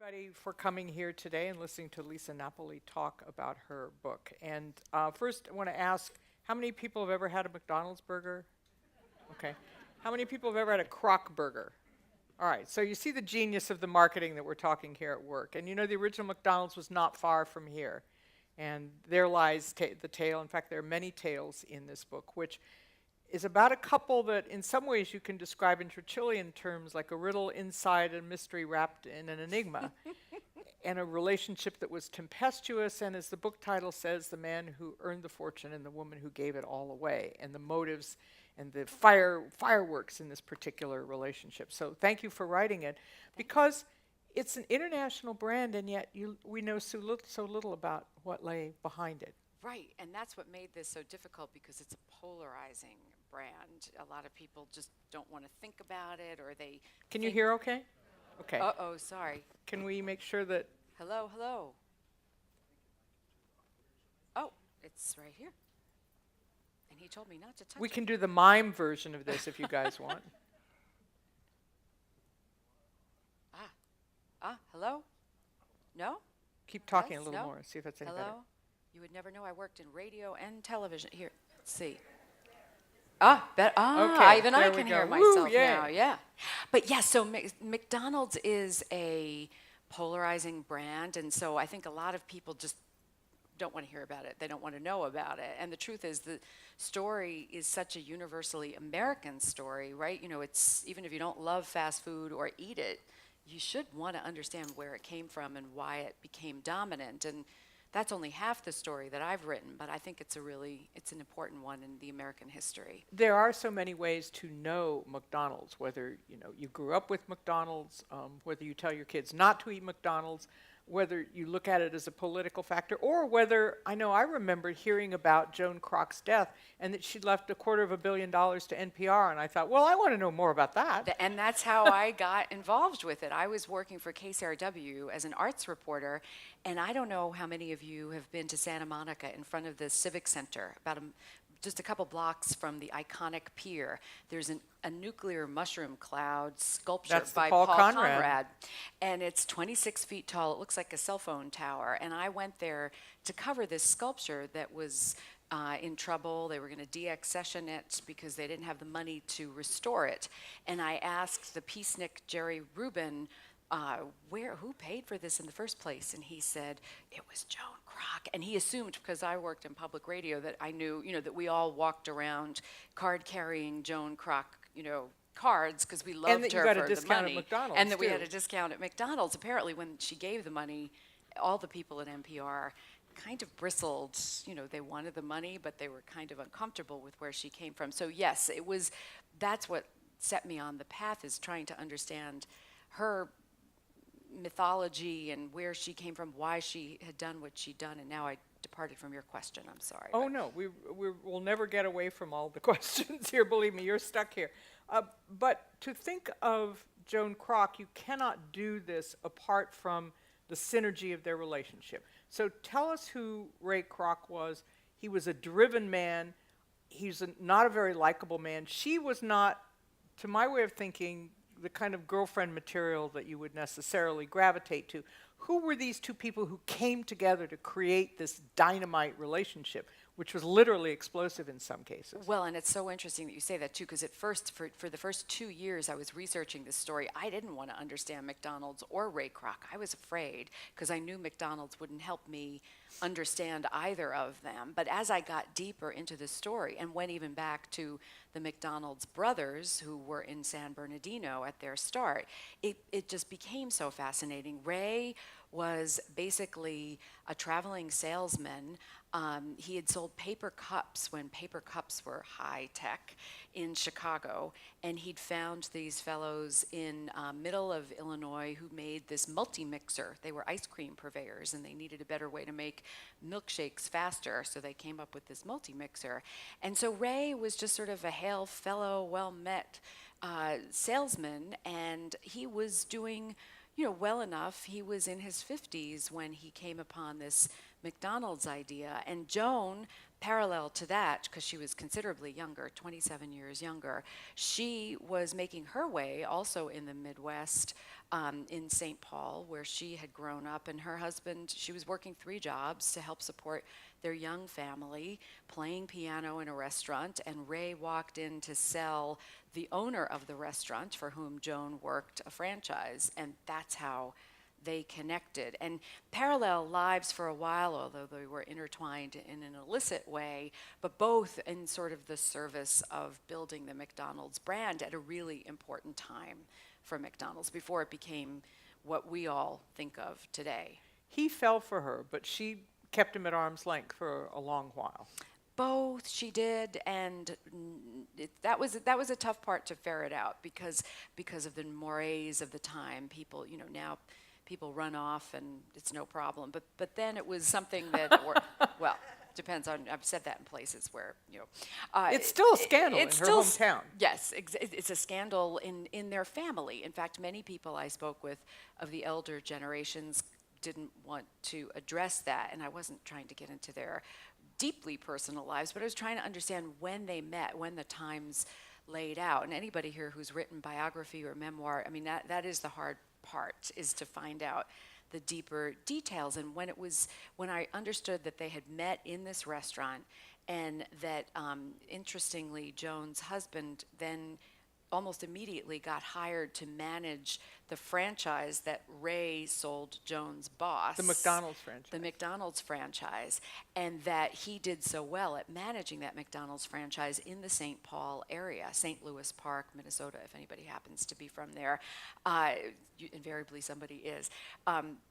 everybody for coming here today and listening to Lisa Napoli talk about her book. And first, I want to ask, how many people have ever had a McDonald's burger? Okay. How many people have ever had a Crock burger? All right, so you see the genius of the marketing that we're talking here at work. And you know the original McDonald's was not far from here. And there lies the tale. In fact, there are many tales in this book, which is about a couple that in some ways you can describe in Churchillian terms like a riddle inside a mystery wrapped in an enigma. And a relationship that was tempestuous, and as the book title says, the man who earned the fortune and the woman who gave it all away, and the motives and the fireworks in this particular relationship. So thank you for writing it, because it's an international brand, and yet we know so little about what lay behind it. Right, and that's what made this so difficult, because it's a polarizing brand. A lot of people just don't want to think about it, or they... Can you hear okay? Okay. Uh-oh, sorry. Can we make sure that... Hello, hello. Oh, it's right here. And he told me not to touch We it. can do the mime version of this if you guys want. Hello? No? Keep talking Yes? a little No? more, see if that's any Hello? better. You would never know I worked in radio and television. Here, let's see. Okay, Even I there we can go. hear Woo, myself yay. now, yeah. But yeah, so McDonald's is a polarizing brand, and so I think a lot of people just don't want to hear about it. They don't want to know about it. And the truth is, the story is such a universally American story, right? You know, it's, even if you don't love fast food or eat it, you should want to understand where it came from and why it became dominant. And that's only half the story that I've written, but I think it's an important one in the American history. There are so many ways to know McDonald's, whether you grew up with McDonald's, whether you tell your kids not to eat McDonald's, whether you look at it as a political factor, or whether, I remember hearing about Joan Kroc's death and that she'd left $250 million to NPR, and I thought, well, I want to know more about that. And that's how I got involved with it. I was working for KCRW as an arts reporter, and I don't know how many of you have been to Santa Monica in front of the Civic Center, just a couple blocks from the iconic pier. There's a nuclear mushroom cloud sculpture That's the by Paul Paul Conrad. Conrad. And it's 26 feet tall. It looks like a cell phone tower. And I went there to cover this sculpture that was in trouble. They were going to de-accession it because they didn't have the money to restore it. And I asked the peacenik Jerry Rubin, who paid for this in the first place? And he said, it was Joan Kroc. And he assumed, because I worked in public radio, that I knew, that we all walked around card-carrying Joan Kroc, cards, because we loved And that you her got a for the discount at money. McDonald's, And that we too. had a discount at McDonald's. Apparently, when she gave the money, all the people at NPR kind of bristled. They wanted the money, but they were kind of uncomfortable with where she came from. So yes, that's what set me on the path, is trying to understand her mythology and where she came from, why she had done what she'd done. And now I departed from your question. I'm sorry. Oh, no, we'll never get away from all the questions here. Believe me, you're stuck here. But to think of Joan Kroc, you cannot do this apart from the synergy of their relationship. So tell us who Ray Kroc was. He was a driven man. He's not a very likable man. She was not, to my way of thinking, the kind of girlfriend material that you would necessarily gravitate to. Who were these two people who came together to create this dynamite relationship, which was literally explosive in some cases? Well, and it's so interesting that you say that, too, because at first, for the first 2 years I was researching this story, I didn't want to understand McDonald's or Ray Kroc. I was afraid, because I knew McDonald's wouldn't help me understand either of them. But as I got deeper into the story and went even back to the McDonald's brothers, who were in San Bernardino at their start, it just became so fascinating. Ray was basically a traveling salesman. He had sold paper cups when paper cups were high tech in Chicago, and he'd found these fellows in middle of Illinois who made this multi-mixer. They were ice cream purveyors, and they needed a better way to make milkshakes faster, so they came up with this multi-mixer. And so Ray was just sort of a hail fellow, well-met salesman, and he was doing well enough. He was in his 50s when he came upon this McDonald's idea. And Joan parallel to that, because she was considerably younger, 27 years younger, she was making her way also in the Midwest, in St. Paul, where she had grown up. And her husband, she was working 3 jobs to help support their young family, playing piano in a restaurant. And Ray walked in to sell the owner of the restaurant, for whom Joan worked, a franchise. And that's how they connected. And parallel lives for a while, although they were intertwined in an illicit way, but both in sort of the service of building the McDonald's brand at a really important time for McDonald's before it became what we all think of today. He fell for her, but she kept him at arm's length for a long while. Both she did, and that was a tough part to ferret out because of the mores of the time. People, now people run off and it's no problem. But then it was something that, well, depends on. I've said that in places where it's still a scandal in her hometown. Yes, it's a scandal in their family. In fact, many people I spoke with of the elder generations didn't want to address that, and I wasn't trying to get into their deeply personal lives, but I was trying to understand when they met, when the times laid out. And anybody here who's written biography or memoir, I mean, that is the hard part, is to find out the deeper details. And when I understood that they had met in this restaurant, and that interestingly, Joan's husband then almost immediately got hired to manage the franchise that Ray sold Joan's boss. The McDonald's franchise. The McDonald's franchise. And that he did so well at managing that McDonald's franchise in the St. Paul area, St. Louis Park, Minnesota, if anybody happens to be from there. Invariably somebody is.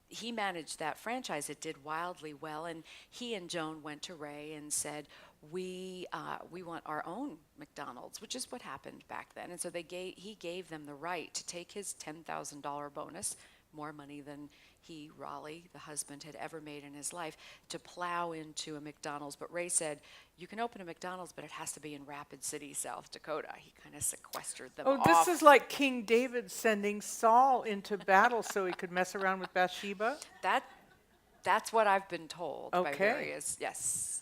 He managed that franchise. It did wildly well. And he and Joan went to Ray and said, we want our own McDonald's, which is what happened back then. And so he gave them the right to take his $10,000 bonus, more money than Raleigh, the husband, had ever made in his life, to plow into a McDonald's. But Ray said, you can open a McDonald's, but it has to be in Rapid City, South Dakota. He kind of sequestered them off. This is like King David sending Saul into battle so he could mess around with Bathsheba? That's what I've been told by Okay. various, yes.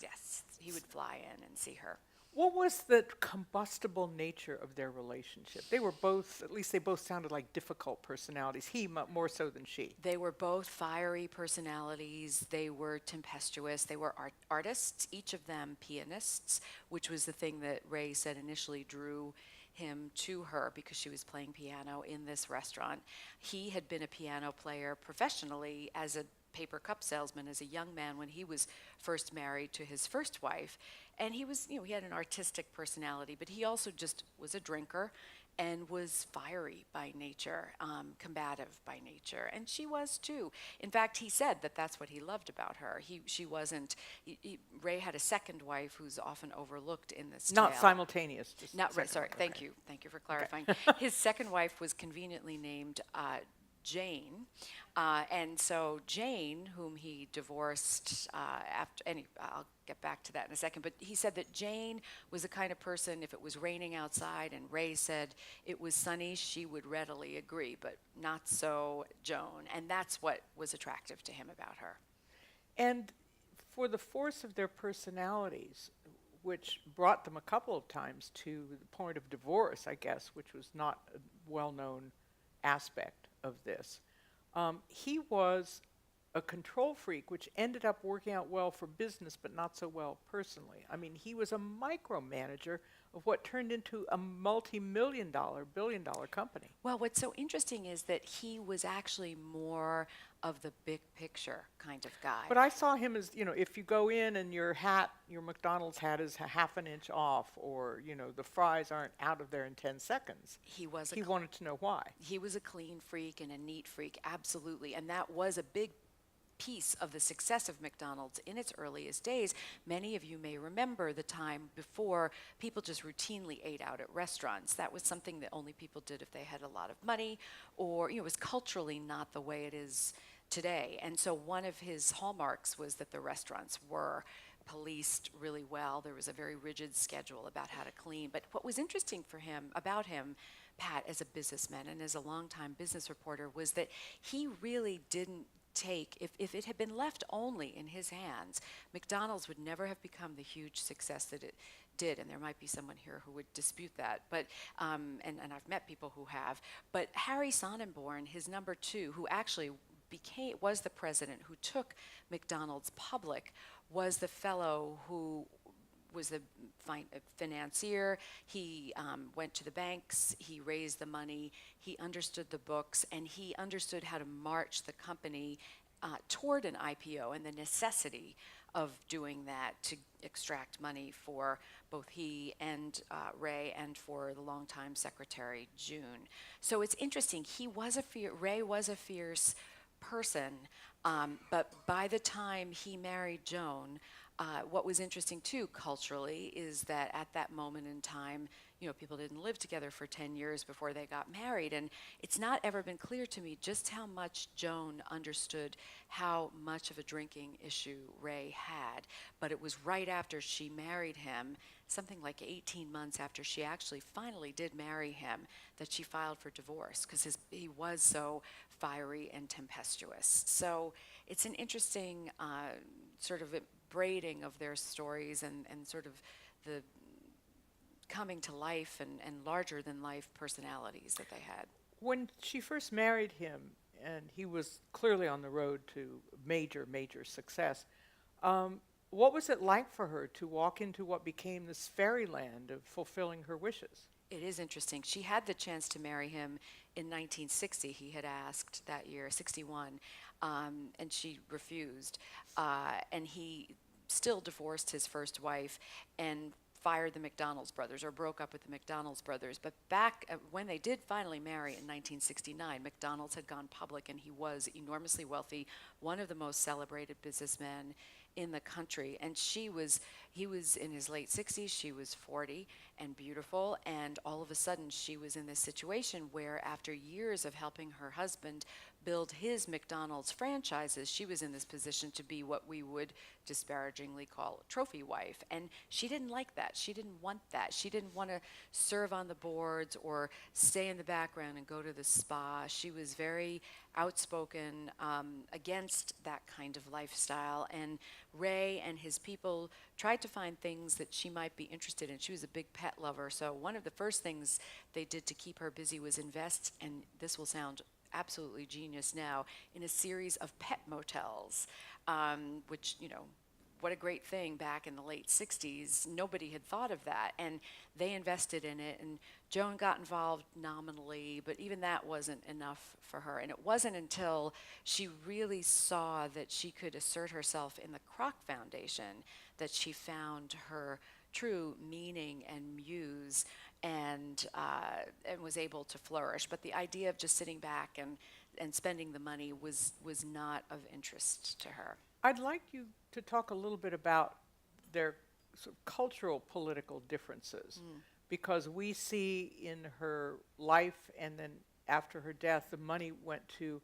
He would fly in and see her. What was the combustible nature of their relationship? They were both, at least they both sounded like difficult personalities, he more so than she. They were both fiery personalities. They were tempestuous. They were artists, each of them pianists, which was the thing that Ray said initially drew him to her, because she was playing piano in this restaurant. He had been a piano player professionally as a paper cup salesman as a young man when he was first married to his first wife. And he was, he had an artistic personality, but he also just was a drinker and was fiery by nature, combative by nature. And she was too. In fact, he said that that's what he loved about her. She wasn't, Ray had a second wife who's often overlooked in this Not tale. simultaneous. Just Not right, second sorry, one, thank okay. you. Thank you for clarifying. His second wife was conveniently named Jane. And so Jane, whom he divorced I'll get back to that in a second, but he said that Jane was the kind of person, if it was raining outside and Ray said it was sunny, she would readily agree, but not so Joan. And that's what was attractive to him about her. And for the force of their personalities, which brought them a couple of times to the point of divorce, I guess, which was not a well-known aspect of this, he was a control freak, which ended up working out well for business, but not so well personally. I mean, he was a micromanager of what turned into a multi-million-dollar, billion-dollar company. Well, what's so interesting is that he was actually more of the big picture kind of guy. But I saw him as, if you go in and your McDonald's hat is a half an inch off, or, the fries aren't out of there in 10 seconds. He wanted to know why. He was a clean freak and a neat freak, absolutely. And that was a big piece of the success of McDonald's in its earliest days. Many of you may remember the time before people just routinely ate out at restaurants. That was something that only people did if they had a lot of money, or it was culturally not the way it is today. And so one of his hallmarks was that the restaurants were policed really well. There was a very rigid schedule about how to clean. But what was interesting about him, Pat, as a businessman and as a longtime business reporter, was that he really didn't take, if it had been left only in his hands, McDonald's would never have become the huge success that it did. And there might be someone here who would dispute that, but and I've met people who have. But Harry Sonnenborn, his number two, who actually was the president who took McDonald's public, was the fellow who was the financier. He went to the banks, he raised the money, he understood the books, and he understood how to march the company toward an IPO and the necessity of doing that to extract money for both he and Ray, and for the longtime secretary, June. So it's interesting, Ray was a fierce person, but by the time he married Joan, what was interesting too culturally is that at that moment in time, people didn't live together for 10 years before they got married, and it's not ever been clear to me just how much Joan understood how much of a drinking issue Ray had. But it was right after she married him, something like 18 months after she actually finally did marry him, that she filed for divorce, because he was so fiery and tempestuous. So it's an interesting sort of braiding of their stories and sort of the coming to life and larger than life personalities that they had. When she first married him, and he was clearly on the road to major, major success, what was it like for her to walk into what became this fairyland of fulfilling her wishes? It is interesting. She had the chance to marry him in 1960. He had asked that year, 61, and she refused. And he still divorced his first wife and fired the McDonald's brothers, or broke up with the McDonald's brothers. But back when they did finally marry in 1969, McDonald's had gone public, and he was enormously wealthy, one of the most celebrated businessmen in the country. And he was in his late 60s, she was 40 and beautiful, and all of a sudden she was in this situation where, after years of helping her husband build his McDonald's franchises, she was in this position to be what we would disparagingly call a trophy wife. And she didn't like that. She didn't want that. She didn't want to serve on the boards or stay in the background and go to the spa. She was very outspoken against that kind of lifestyle. And Ray and his people tried to find things that she might be interested in. She was a big pet lover, so one of the first things they did to keep her busy was invest, and this will sound absolutely genius now, in a series of pet motels, which, what a great thing back in the late 60s. Nobody had thought of that, and they invested in it, and Joan got involved nominally, but even that wasn't enough for her. And it wasn't until she really saw that she could assert herself in the Crock Foundation that she found her true meaning and muse, and was able to flourish. But the idea of just sitting back and spending the money was not of interest to her. I'd like you to talk a little bit about their sort of cultural political differences, because we see in her life, and then after her death, the money went to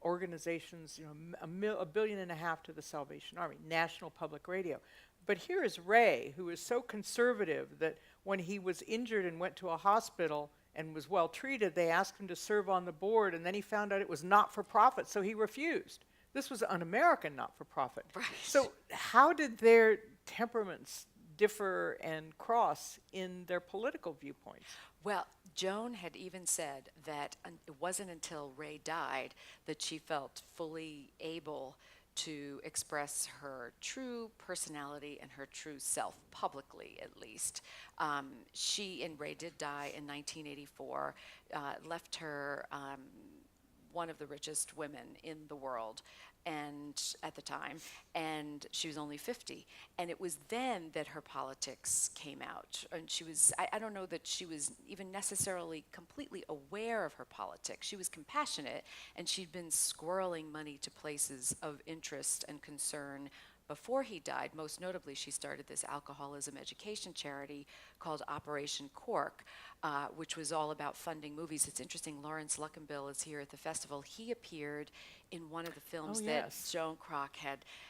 organizations, $1.5 billion to the Salvation Army, National Public Radio. But here is Ray, who is so conservative that when he was injured and went to a hospital and was well treated, they asked him to serve on the board, and then he found out it was not for profit, so he refused. This was an American not-for-profit. Right. So how did their temperaments differ and cross in their political viewpoints? Well, Joan had even said that it wasn't until Ray died that she felt fully able to express her true personality and her true self, publicly at least. She and Ray did die in 1984, left her one of the richest women in the world, and at the time, and she was only 50. And it was then that her politics came out. And she was, I don't know that she was even necessarily completely aware of her politics. She was compassionate, and she'd been squirreling money to places of interest and concern before he died. Most notably, she started this alcoholism education charity called Operation Cork, which was all about funding movies. It's interesting, Lawrence Luckenbill is here at the festival. He appeared in one of the films that Joan Kroc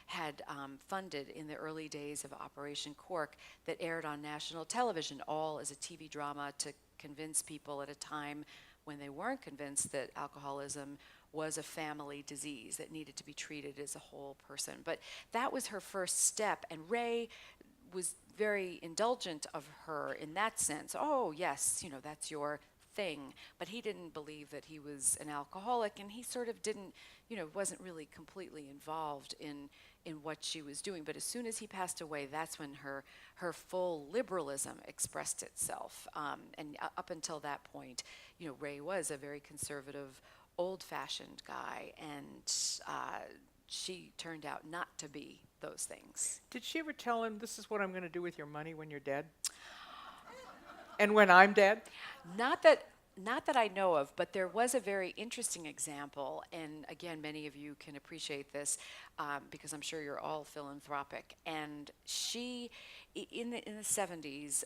had funded in the early days of Operation Cork, that aired on national television, all as a TV drama to convince people at a time when they weren't convinced that alcoholism was a family disease that needed to be treated as a whole person. But that was her first step, and Ray was very indulgent of her in that sense. Oh, yes, that's your thing. But he didn't believe that he was an alcoholic, and he sort of didn't, wasn't really completely involved in what she was doing. But as soon as he passed away, that's when her full liberalism expressed itself. And up until that point, Ray was a very conservative, old-fashioned guy, and she turned out not to be those things. Did she ever tell him, this is what I'm going to do with your money when you're dead? And when I'm dead? Not that I know of, but there was a very interesting example, and again, many of you can appreciate this because I'm sure you're all philanthropic. And she, in the 70s,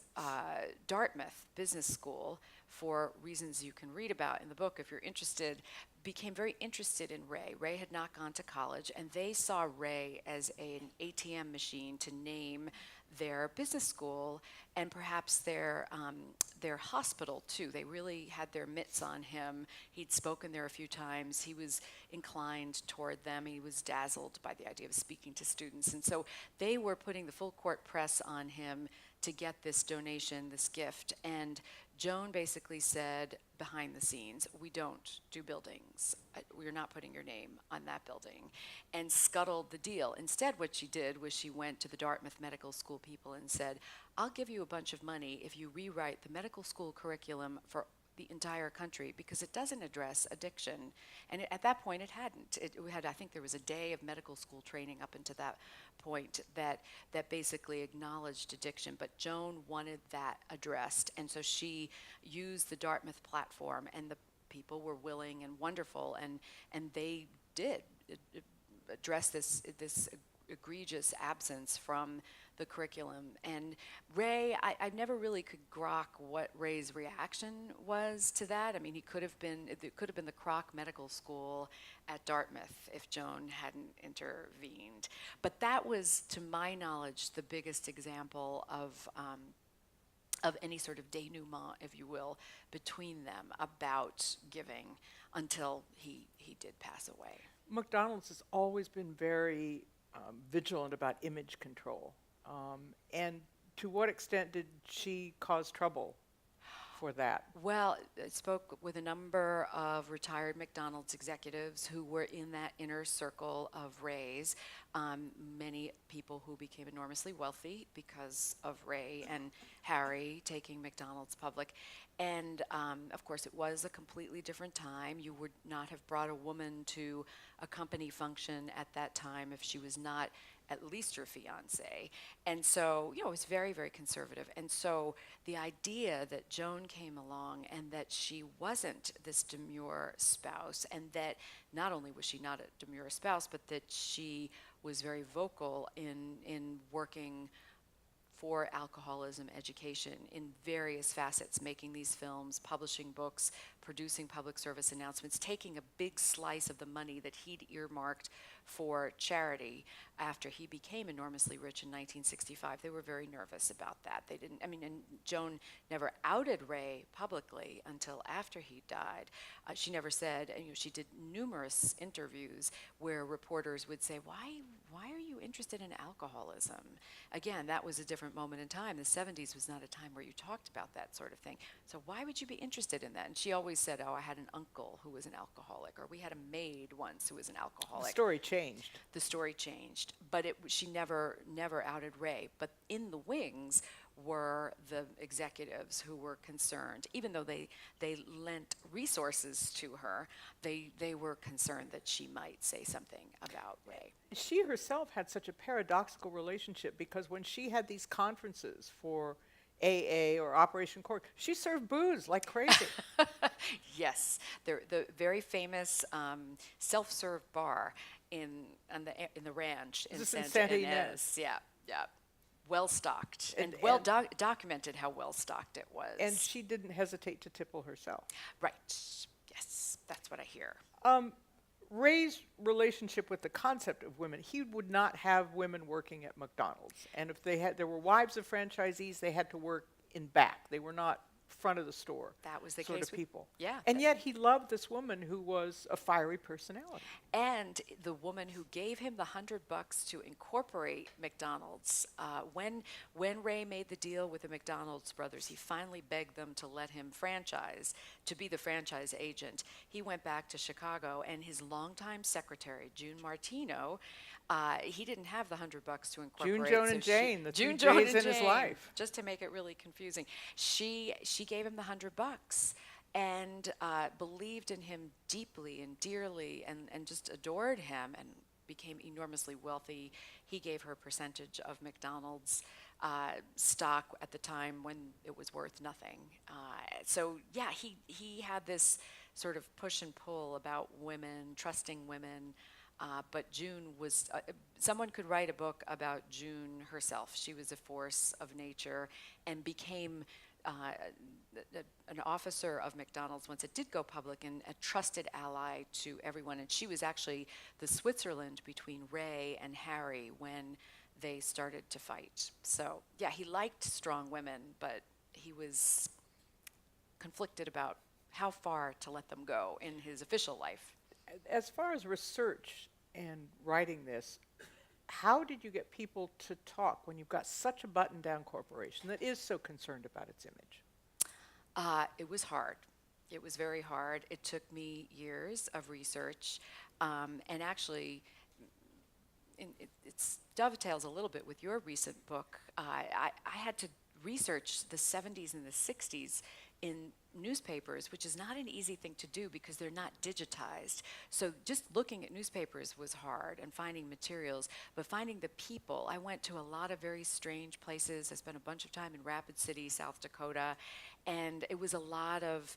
Dartmouth Business School, for reasons you can read about in the book if you're interested, became very interested in Ray. Ray had not gone to college, and they saw Ray as an ATM machine to name their business school and perhaps their hospital too. They really had their mitts on him. He'd spoken there a few times. He was inclined toward them. He was dazzled by the idea of speaking to students. And so they were putting the full court press on him to get this donation, this gift. And Joan basically said behind the scenes, we don't do buildings. We're not putting your name on that building, and scuttled the deal. Instead, what she did was she went to the Dartmouth Medical School people and said, I'll give you a bunch of money if you rewrite the medical school curriculum for the entire country, because it doesn't address addiction. And at that point, it hadn't. We had, I think there was a day of medical school training up until that point that basically acknowledged addiction. But Joan wanted that addressed, and so she used the Dartmouth platform, and the people were willing and wonderful, and they did address this egregious absence from the curriculum. And Ray, I never really could grok what Ray's reaction was to that. I mean, it could have been the Crock Medical School at Dartmouth if Joan hadn't intervened. But that was, to my knowledge, the biggest example of any sort of denouement, if you will, between them about giving until he did pass away. McDonald's has always been very vigilant about image control. And to what extent did she cause trouble for that? Well, I spoke with a number of retired McDonald's executives who were in that inner circle of Ray's. Many people who became enormously wealthy because of Ray and Harry taking McDonald's public. And of course, it was a completely different time. You would not have brought a woman to a company function at that time if she was not at least your fiance. And so, it was very, very conservative. And so the idea that Joan came along and that she wasn't this demure spouse, and that not only was she not a demure spouse, but that she was very vocal in working for alcoholism education in various facets, making these films, publishing books, producing public service announcements, taking a big slice of the money that he'd earmarked for charity after he became enormously rich in 1965. They were very nervous about that. They didn't, and Joan never outed Ray publicly until after he died. She never said, she did numerous interviews where reporters would say, why are you interested in alcoholism? Again, that was a different moment in time. The 70s was not a time where you talked about that sort of thing. So why would you be interested in that? And she always said, I had an uncle who was an alcoholic, or we had a maid once who was an alcoholic. The story changed. The story changed, but she never outed Ray. But in the wings were the executives who were concerned. Even though they lent resources to her, they were concerned that she might say something about Ray. She herself had such a paradoxical relationship, because when she had these conferences for AA or Operation Cork, she served booze like crazy. Yes, the very famous self-serve bar in the Ranch in Santa Ynez. Yeah. Well stocked, and well documented how well stocked it was. And she didn't hesitate to tipple herself. Right. Yes, that's what I hear. Ray's relationship with the concept of women, he would not have women working at McDonald's. And if there were wives of franchisees, they had to work in back. They were not front of the store. That was the sort case of with- people. yeah, And that- yet he loved this woman who was a fiery personality. And the woman who gave him the $100 to incorporate McDonald's, when Ray made the deal with the McDonald's brothers, he finally begged them to let him franchise, to be the franchise agent. He went back to Chicago, and his longtime secretary, June Martino, he didn't have the $100 to incorporate. June, Joan, so and Jane, the two June, Joan, J's and in his Jane, life. just to make it really confusing. She gave him the $100 and believed in him deeply and dearly and just adored him and became enormously wealthy. He gave her a percentage of McDonald's stock at the time when it was worth nothing. So yeah, he had this sort of push and pull about women, trusting women. But June was, someone could write a book about June herself. She was a force of nature and became an officer of McDonald's once it did go public and a trusted ally to everyone. And she was actually the Switzerland between Ray and Harry when they started to fight. So yeah, he liked strong women, but he was conflicted about how far to let them go in his official life. As far as research and writing this, how did you get people to talk when you've got such a button-down corporation that is so concerned about its image? It was hard. It was very hard. It took me years of research, and actually, it dovetails a little bit with your recent book. I had to research the 70s and the 60s in newspapers, which is not an easy thing to do because they're not digitized. So just looking at newspapers was hard and finding materials, but finding the people. I went to a lot of very strange places. I spent a bunch of time in Rapid City, South Dakota, and it was a lot of,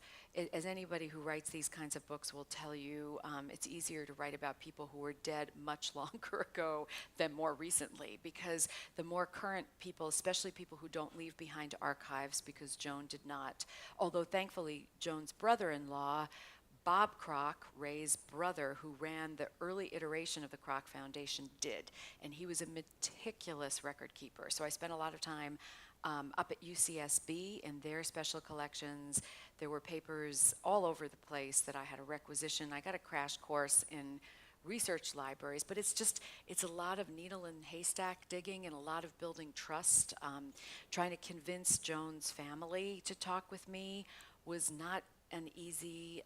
as anybody who writes these kinds of books will tell you, it's easier to write about people who were dead much longer ago than more recently, because the more current people, especially people who don't leave behind archives, because Joan did not, although thankfully Joan's brother-in-law, Bob Kroc, Ray's brother, who ran the early iteration of the Kroc Foundation, did, and he was a meticulous record keeper. So I spent a lot of time up at UCSB in their special collections. There were papers all over the place that I had a requisition. I got a crash course in research libraries, but it's a lot of needle and haystack digging and a lot of building trust. Trying to convince Joan's family to talk with me was not an easy,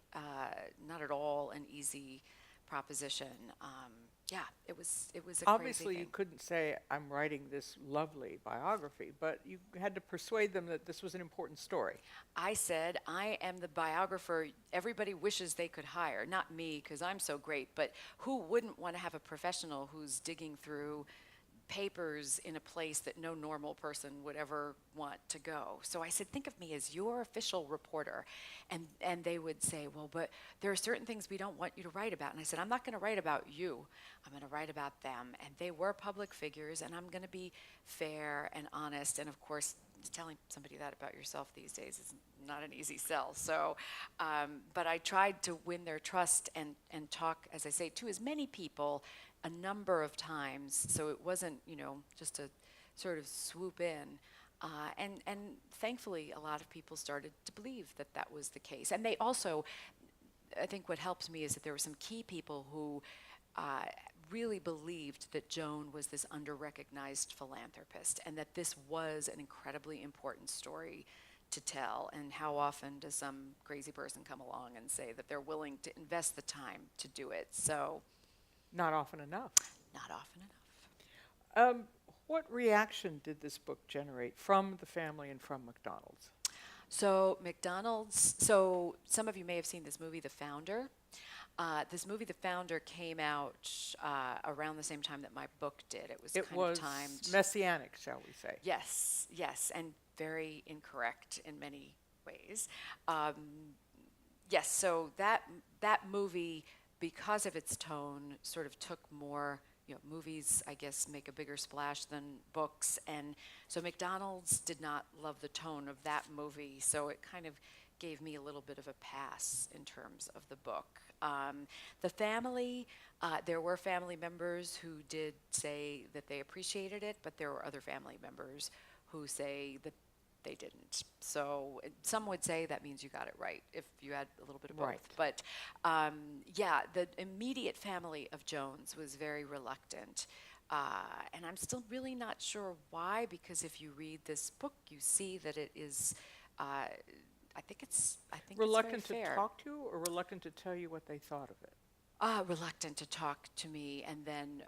not at all an easy proposition. Yeah, it was a crazy Obviously, you thing. couldn't say, I'm writing this lovely biography, but you had to persuade them that this was an important story. I said, I am the biographer everybody wishes they could hire. Not me, because I'm so great, but who wouldn't want to have a professional who's digging through papers in a place that no normal person would ever want to go? So I said, think of me as your official reporter. And they would say, well, but there are certain things we don't want you to write about. And I said, I'm not going to write about you. I'm going to write about them. And they were public figures, and I'm going to be fair and honest. And of course, telling somebody that about yourself these days is not an easy sell. So, but I tried to win their trust and talk, as I say, to as many people a number of times, so it wasn't, just a sort of swoop in. And thankfully, a lot of people started to believe that that was the case. And they also, I think what helped me is that there were some key people who really believed that Joan was this under-recognized philanthropist and that this was an incredibly important story to tell. And how often does some crazy person come along and say that they're willing to invest the time to do it? So, Not often enough. not often enough. What reaction did this book generate from the family and from McDonald's? So McDonald's, so some of you may have seen this movie, The Founder. This movie, The Founder, came out around the same time that my book did. It was It kind was of timed. messianic, shall we say. Yes, and very incorrect in many ways. Yes, so that movie, because of its tone, sort of took more, movies, I guess, make a bigger splash than books. And so McDonald's did not love the tone of that movie, so it kind of gave me a little bit of a pass in terms of the book. The family, there were family members who did say that they appreciated it, but there were other family members who say that they didn't. So some would say that means you got it right if you had a little bit of both. Right. But yeah, the immediate family of Jones was very reluctant. And I'm still really not sure why, because if you read this book, you see that it is, I think it's Reluctant it's very to fair. talk to you or reluctant to tell you what they thought of it? Reluctant to talk to me, and then,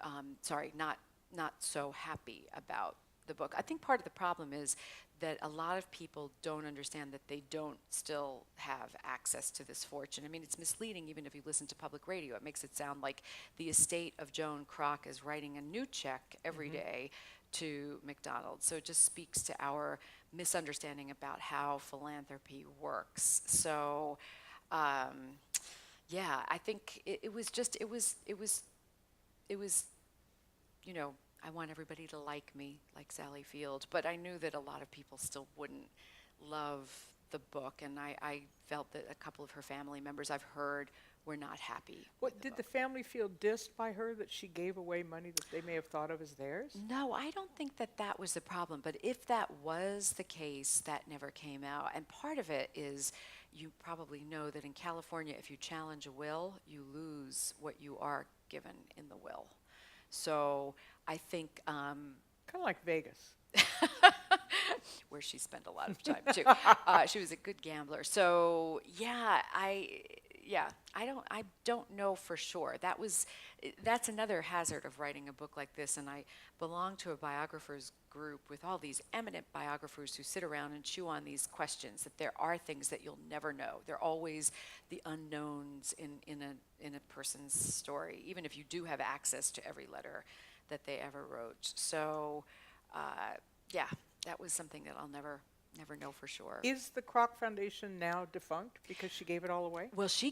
not so happy about the book. I think part of the problem is that a lot of people don't understand that they don't still have access to this fortune. I mean, it's misleading even if you listen to public radio. It makes it sound like the estate of Joan Kroc is writing a new check every day to McDonald. So it just speaks to our misunderstanding about how philanthropy works. So, yeah, I think it was just, you know, I want everybody to like me, like Sally Field, but I knew that a lot of people still wouldn't love the book, and I felt that a couple of her family members I've heard were not happy. What, did the family feel dissed by her that she gave away money that they may have thought of as theirs? No, I don't think that that was the problem, but if that was the case, that never came out. And part of it is, you probably know that in California, if you challenge a will, you lose what you are given in the will. So I think Kind of like Vegas. where she spent a lot of time too. She was a good gambler. So yeah, I don't know for sure. That's another hazard of writing a book like this. And I belong to a biographers group with all these eminent biographers who sit around and chew on these questions. That there are things that you'll never know. There are always the unknowns in a person's story, even if you do have access to every letter that they ever wrote. So yeah, that was something that I'll never know for sure. Is the Kroc Foundation now defunct because she gave it all away? Well, she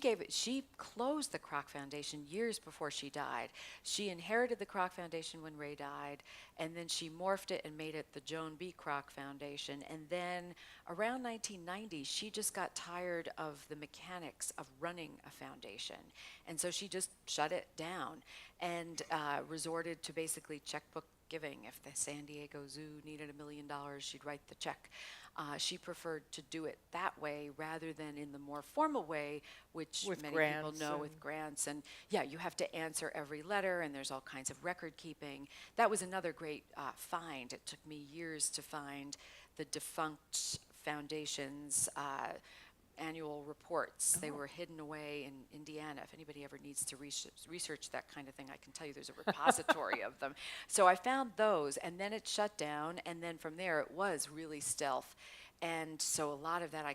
closed the Kroc Foundation years before she died. She inherited the Kroc Foundation when Ray died, and then she morphed it and made it the Joan B. Kroc Foundation. And then around 1990, she just got tired of the mechanics of running a foundation. And so she just shut it down and resorted to basically checkbook giving. If the San Diego Zoo needed $1 million, she'd write the check. She preferred to do it that way rather than in the more formal way, which With many grants people know with grants. And yeah, you have to answer every letter, and there's all kinds of record keeping. That was another great find. It took me years to find the Defunct Foundation's annual reports. They were hidden away in Indiana. If anybody ever needs to research that kind of thing, I can tell you there's a repository of them. So I found those, and then it shut down, and then from there it was really stealth. And so a lot of that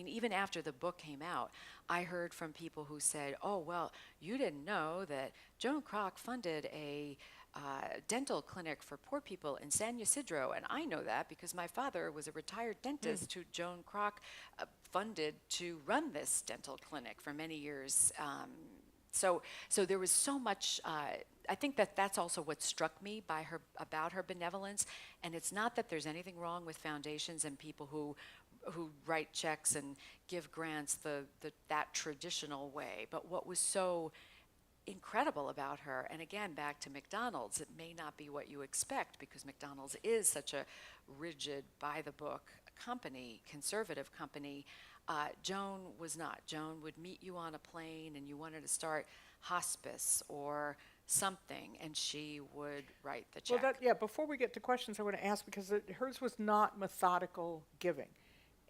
even after the book came out, I heard from people who said, oh, well, you didn't know that Joan Kroc funded a dental clinic for poor people in San Ysidro, and I know that because my father was a retired dentist who Joan Kroc funded to run this dental clinic for many years. So there was so much. I think that's also what struck me about her benevolence. And it's not that there's anything wrong with foundations and people who write checks and give grants that traditional way. But what was so incredible about her, and again, back to McDonald's, it may not be what you expect because McDonald's is such a rigid, by-the-book company, conservative company. Joan was not. Joan would meet you on a plane and you wanted to start hospice or something, and she would write the check. Well, before we get to questions, I want to ask, because hers was not methodical giving.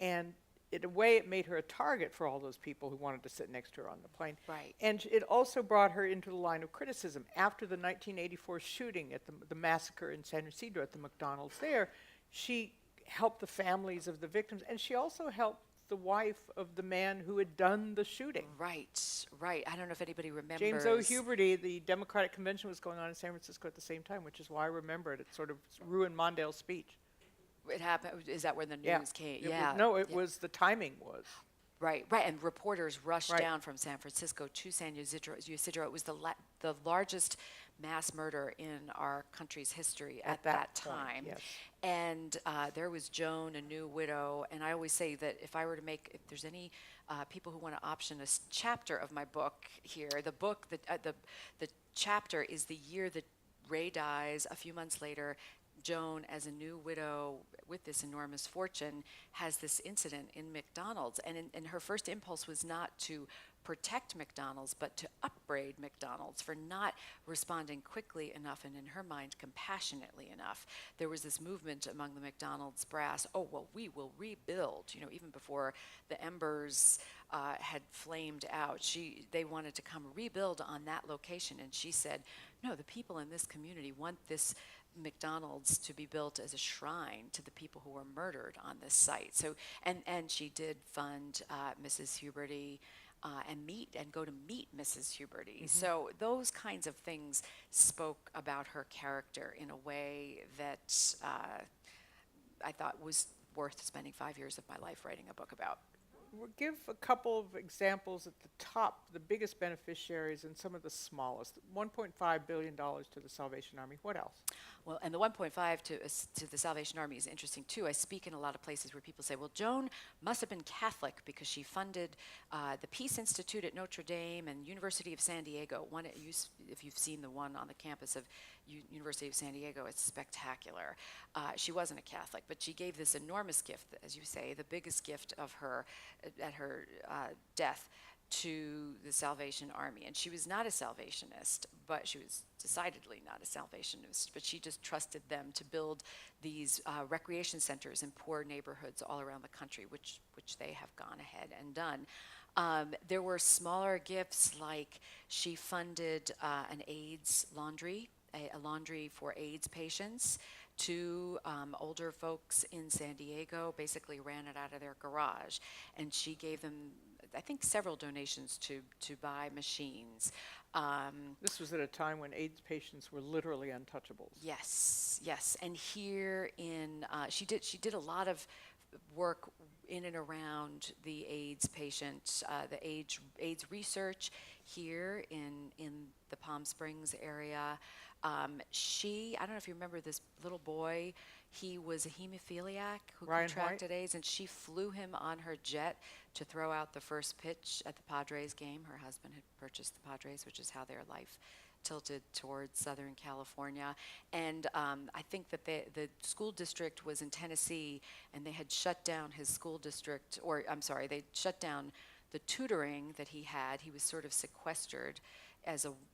And in a way, it made her a target for all those people who wanted to sit next to her on the plane. Right. And it also brought her into the line of criticism. After the 1984 shooting at the massacre in San Ysidro at the McDonald's there, she helped the families of the victims, and she also helped the wife of the man who had done the shooting. Right. I don't know if anybody remembers. James O. Huberty, the Democratic Convention was going on in San Francisco at the same time, which is why I remember it. It sort of ruined Mondale's speech. It happened. Is that when the news came? It was the timing was. Right. And reporters rushed down from San Francisco to San Ysidro. It was the largest mass murder in our country's history at that time. Yes. And there was Joan, a new widow. And I always say that if there's any people who want to option a chapter of my book here, the chapter is the year that Ray dies. A few months later, Joan, as a new widow with this enormous fortune, has this incident in McDonald's. And her first impulse was not to protect McDonald's, but to upbraid McDonald's for not responding quickly enough and, in her mind, compassionately enough. There was this movement among the McDonald's brass, oh, well, we will rebuild, even before the embers had flamed out. They wanted to come rebuild on that location, and she said, no, the people in this community want this McDonald's to be built as a shrine to the people who were murdered on this site. So, and she did fund Mrs. Huberty and go to meet Mrs. Huberty. So those kinds of things spoke about her character in a way that I thought was worth spending 5 years of my life writing a book about. We'll give a couple of examples at the top, the biggest beneficiaries and some of the smallest. $1.5 billion to the Salvation Army. What else? Well, and the 1.5 to the Salvation Army is interesting too. I speak in a lot of places where people say, well, Joan must have been Catholic because she funded the Peace Institute at Notre Dame and University of San Diego. If you've seen the one on the campus of University of San Diego, it's spectacular. She wasn't a Catholic, but she gave this enormous gift, as you say, the biggest gift of her at her death, to the Salvation Army. And she was not a Salvationist, but she was decidedly not a Salvationist, but she just trusted them to build these recreation centers in poor neighborhoods all around the country, which they have gone ahead and done. There were smaller gifts, like she funded an AIDS laundry, a laundry for AIDS patients, to older folks in San Diego, basically ran it out of their garage. And she gave them, I think, several donations to buy machines. This was at a time when AIDS patients were literally untouchables. Yes, yes. And here she did a lot of work in and around the AIDS patient, the AIDS research here in the Palm Springs area. I don't know if you remember this little boy, he was a hemophiliac who contracted AIDS, and she flew him on her jet to throw out the first pitch at the Padres game. Her husband had purchased the Padres, which is how their life tilted towards Southern California. And I think that the school district was in Tennessee, and they had shut down his school district, they shut down the tutoring that he had. He was sort of sequestered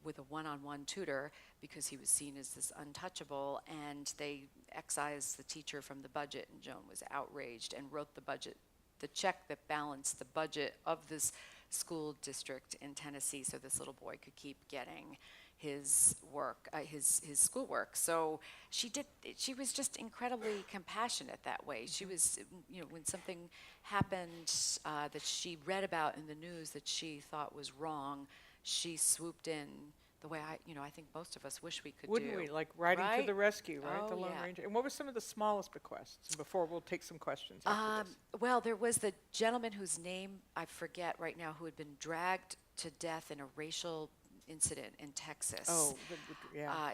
with a one-on-one tutor because he was seen as this untouchable, and they excised the teacher from the budget, and Joan was outraged and wrote the check that balanced the budget of this school district in Tennessee so this little boy could keep getting his work, his schoolwork. So she was just incredibly compassionate that way. She was, when something happened that she read about in the news that she thought was wrong, she swooped in the way I think most of us wish we could do. Wouldn't we? Like riding to the rescue, right? Oh, the Lone yeah. Ranger. And what were some of the smallest bequests? Before we'll take some questions after this. Well, there was the gentleman whose name I forget right now, who had been dragged to death in a racial incident in Texas. Oh,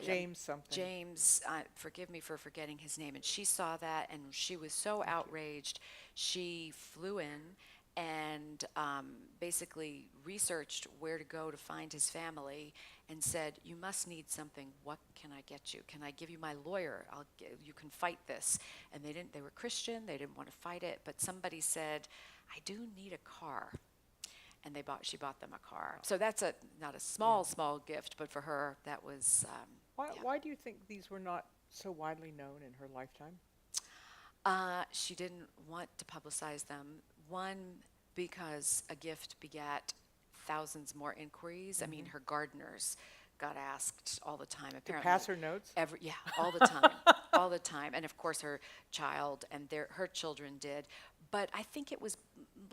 James something. James, forgive me for forgetting his name. And she saw that, and she was so outraged, she flew in and basically researched where to go to find his family and said, you must need something. What can I get you? Can I give you my lawyer? You can fight this. And they were Christian. They didn't want to fight it. But somebody said, I do need a car. And she bought them a car. So that's not a small gift, but for her, that was, Why do you think these were not so widely known in her lifetime? She didn't want to publicize them. One, because a gift begat thousands more inquiries. Mm-hmm. I mean, her gardeners got asked all the time. To pass her notes? All the time, all the time. And of course, her child and her children did. But I think it was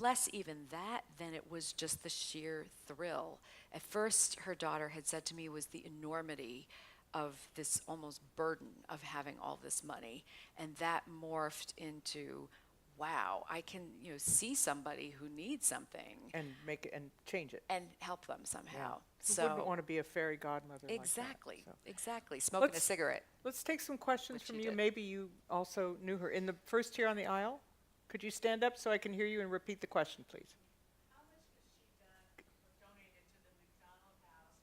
less even that than it was just the sheer thrill. At first, her daughter had said to me was the enormity of this almost burden of having all this money, and that morphed into, wow, I can see somebody who needs something and make it and change it and help them somehow. Who So wouldn't want to be a fairy godmother? exactly, like that, so. exactly. Smoking a cigarette. Let's take some questions Which from you you. did. Maybe you also knew her. In the first here on the aisle, could you stand up so I can hear you and repeat the question, please? How much has she done or donated to the McDonald House?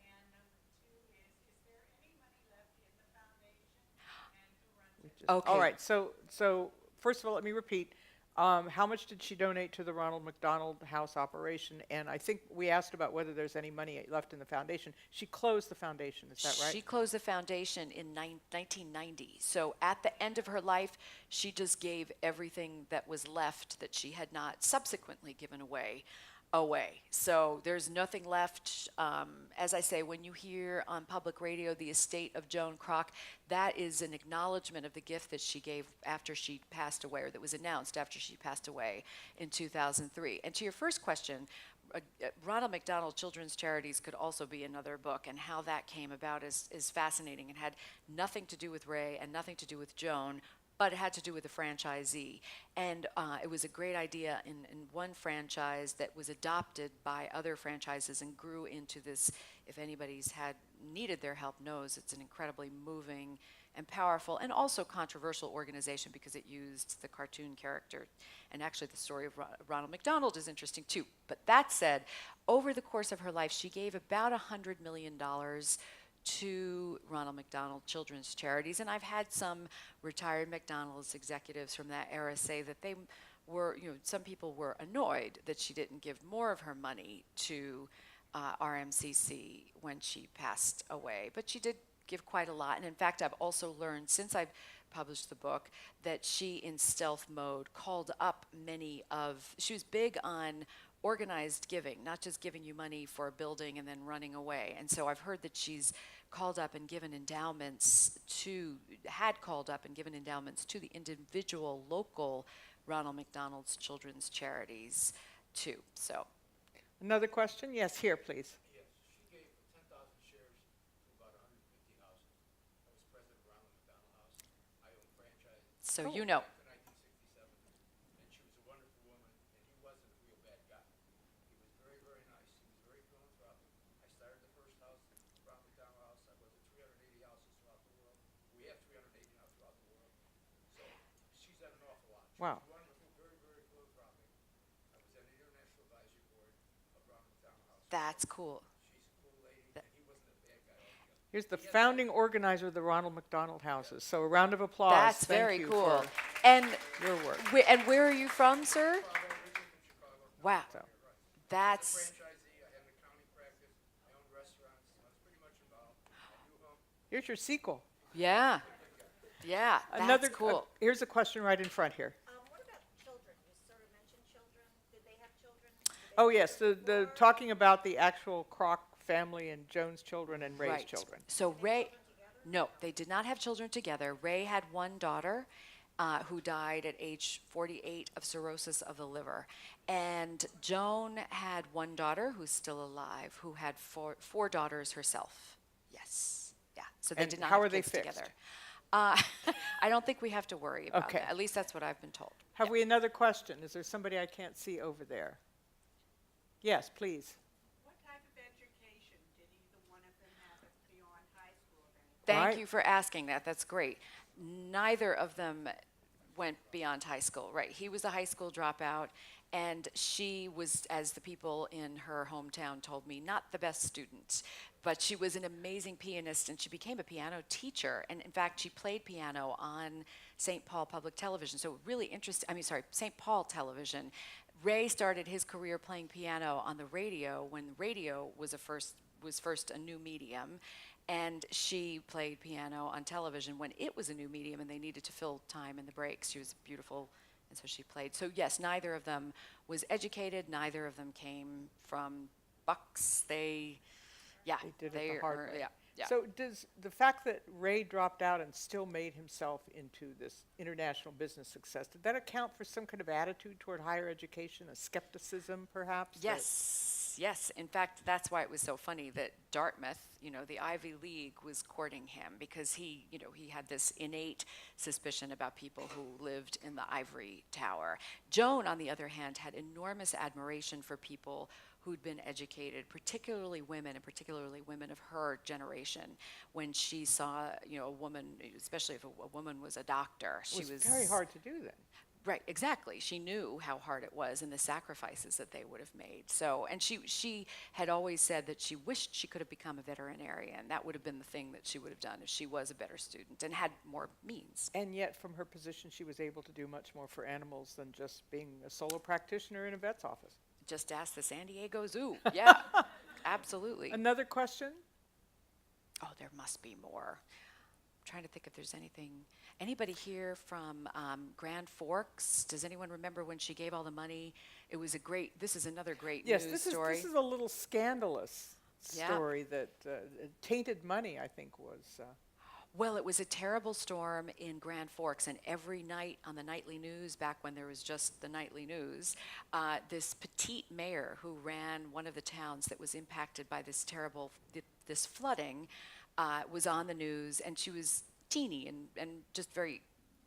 And number two is there any money left in the foundation? And who pages. Okay. All right. So first of all, let me repeat. How much did she donate to the Ronald McDonald House operation? And I think we asked about whether there's any money left in the foundation. She closed the foundation. Is that right? She closed the foundation in 1990. So at the end of her life, she just gave everything that was left that she had not subsequently given away. So there's nothing left. As I say, when you hear on public radio the estate of Joan Kroc, that is an acknowledgement of the gift that she gave after she passed away, or that was announced after she passed away in 2003. And to your first question, Ronald McDonald Children's Charities could also be another book, and how that came about is fascinating. It had nothing to do with Ray and nothing to do with Joan, but it had to do with the franchisee. And it was a great idea in one franchise that was adopted by other franchises and grew into this, if anybody's needed their help knows, it's an incredibly moving and powerful and also controversial organization because it used the cartoon character. And actually the story of Ronald McDonald is interesting too. But that said, over the course of her life, she gave about $100 million to Ronald McDonald Children's Charities. And I've had some retired McDonald's executives from that era say that they were, some people were annoyed that she didn't give more of her money to RMCC when she passed away. But she did give quite a lot. And in fact, I've also learned since I've published the book that she, in stealth mode, called up she was big on organized giving, not just giving you money for a building and then running away. And so I've heard that she's called up and given endowments to the individual local Ronald McDonald's Children's Charities too. So. Another question? Yes, here, please. Yes, she gave 10,000 shares to about 150 houses. I was president of Ronald McDonald House. I own franchise. So Oh. you know. Back in 1967, and she was a wonderful woman, and he wasn't a real bad guy. He was very, very nice. He was very philanthropic. I started the first house, Ronald McDonald House. I was at 380 houses throughout the world. We have 380 now throughout the world. So she's done an awful lot. She Wow. was wonderful, very, very philanthropic. I was on the International Advisory Board of Ronald McDonald House. That's cool. She's a cool lady, and he wasn't a bad guy altogether. Here's the founding organizer of the Ronald McDonald Houses. So a round of applause. That's Thank very you cool. for And your work. and where are you from, sir? Wow. So, That's Franchisee, I had an accounting practice, I owned restaurants, I was pretty much involved. I knew him. here's your sequel. yeah. Yeah, Another that's cool. here's a question right in front here. What about children? You sort of mentioned children. Did they have children? Oh yes, the talking about the actual Kroc family and Joan's children and Ray's Right. children. So Ray, no, they did not have children together. Ray had one daughter who died at age 48 of cirrhosis of the liver. And Joan had one daughter who's still alive, who had four daughters herself. Yes. Yeah. So they And did not how have are they kids fixed? together. I don't think we have to worry about Okay. that. At least that's what I've been told. Have we another question? Is there somebody I can't see over there? Yes, please. What type of education did either one of them have beyond high school or anything? Thank Right. you for asking that. That's great. Neither of them went beyond high school, right? He was a high school dropout, and she was, as the people in her hometown told me, not the best student. But she was an amazing pianist, and she became a piano teacher. And in fact, she played piano on St. Paul Public Television. So really interesting, St. Paul Television. Ray started his career playing piano on the radio when radio was first a new medium. And she played piano on television when it was a new medium and they needed to fill time in the breaks. She was beautiful, and so she played. So yes, neither of them was educated. Neither of them came from bucks. They They did it the hard way. Yeah. So does the fact that Ray dropped out and still made himself into this international business success, did that account for some kind of attitude toward higher education, a skepticism perhaps? that- Yes. In fact, that's why it was so funny that Dartmouth, the Ivy League, was courting him because he had this innate suspicion about people who lived in the ivory tower. Joan, on the other hand, had enormous admiration for people who'd been educated, particularly women, and particularly women of her generation. When she saw, a woman, especially if a woman was a doctor, It was very hard to do then. Right, exactly. She knew how hard it was and the sacrifices that they would have made. So, and she had always said that she wished she could have become a veterinarian. That would have been the thing that she would have done if she was a better student and had more means. And yet, from her position, she was able to do much more for animals than just being a solo practitioner in a vet's office. Just ask the San Diego Zoo. Yeah, absolutely. Another question? Oh, there must be more. I'm trying to think if there's anything. Anybody here from Grand Forks? Does anyone remember when she gave all the money? It was a great, this is another great Yes, news this story. is a little scandalous Yeah. story that tainted money, I think, was. Well, it was a terrible storm in Grand Forks, and every night on the nightly news, back when there was just the nightly news, this petite mayor who ran one of the towns that was impacted by this terrible, this flooding, was on the news, and she was teeny and just very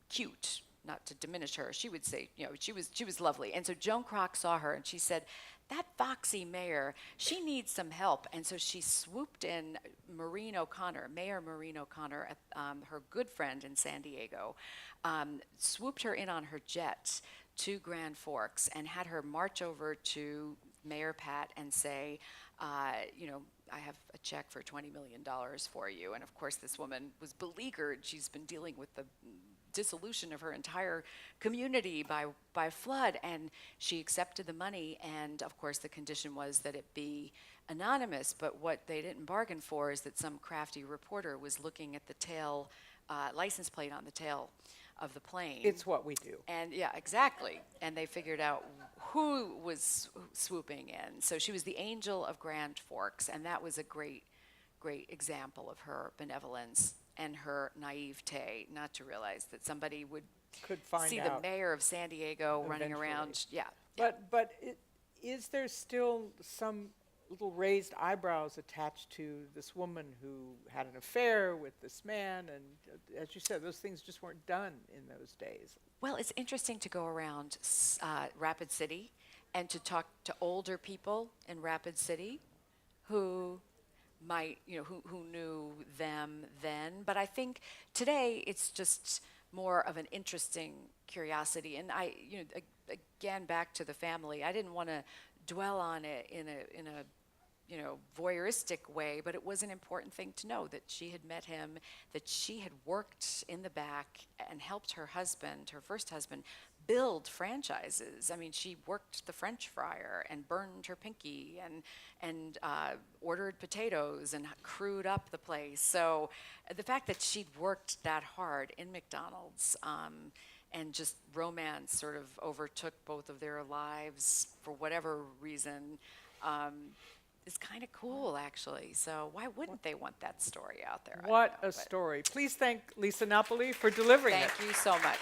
cute. Not to diminish her, she would say, you know, she was lovely. And so Joan Kroc saw her, and she said, "That foxy mayor, she needs some help." And so she swooped in Mayor Maureen O'Connor, her good friend in San Diego, swooped her in on her jet to Grand Forks and had her march over to Mayor Patt and say, you know, "I have a check for $20 million for you." And of course, this woman was beleaguered. She's been dealing with the dissolution of her entire community by flood, and she accepted the money, and of course the condition was that it be anonymous. But what they didn't bargain for is that some crafty reporter was looking at the tail license plate on the tail of the plane. It's what we do. And yeah, exactly. And they figured out who was swooping in. So she was the angel of Grand Forks, and that was a great example of her benevolence and her naivete, not to realize that somebody would Could find see out. the mayor of San Diego running Eventually. around. Yeah. But is there still some little raised eyebrows attached to this woman who had an affair with this man? And as you said, those things just weren't done in those days. Well, it's interesting to go around Rapid City and to talk to older people in Rapid City who might, you know, who knew them then. But I think today it's just more of an interesting curiosity. And I, you know, again, back to the family, I didn't want to dwell on it in a you know, voyeuristic way, but it was an important thing to know that she had met him, that she had worked in the back and helped her husband, her first husband, build franchises. I mean, she worked the French fryer and burned her pinky and ordered potatoes and crewed up the place. So the fact that she'd worked that hard in McDonald's and just romance sort of overtook both of their lives for whatever reason, is kind of cool, actually. So why wouldn't they want that story out there? I don't What know, a but story. Please thank Lisa Napoli for delivering it. Thank you so much.